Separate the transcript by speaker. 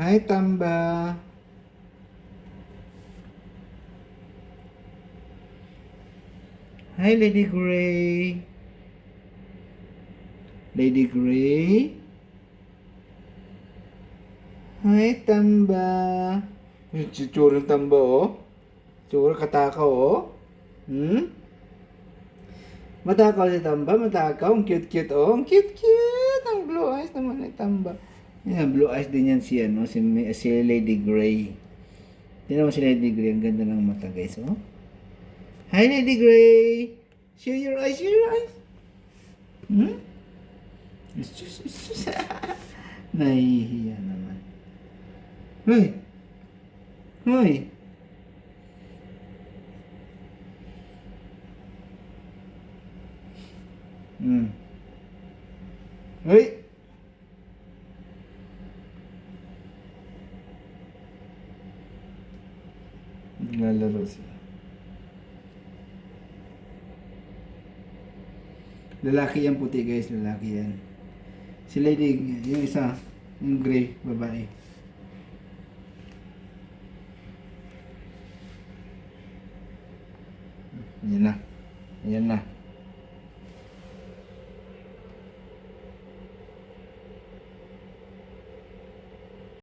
Speaker 1: Hi, Tamba. Hi, Lady Gray. Lady Gray. Hi, Tamba. Yung tsura ng Tamba, oh. Tsura katakaw, oh. Hmm? Matakaw si Tamba, matakaw. Ang cute-cute, oh. Ang cute-cute. Ang blue eyes naman ni Tamba. Yan, blue eyes din yan si, ano, si Lady Gray. Tingnan mo si Lady Gray. Ang ganda ng mata, guys, oh. Hi, Lady Gray. Show your eyes, show your eyes. Hmm? It's just. Nahihiya naman. Hoy! Hoy! Hmm. Hoy! Naglalaro sila. Lalaki yan puti, guys. Lalaki yan. Si Lady, yung isa, yung gray, babae. Yan na. Yan na.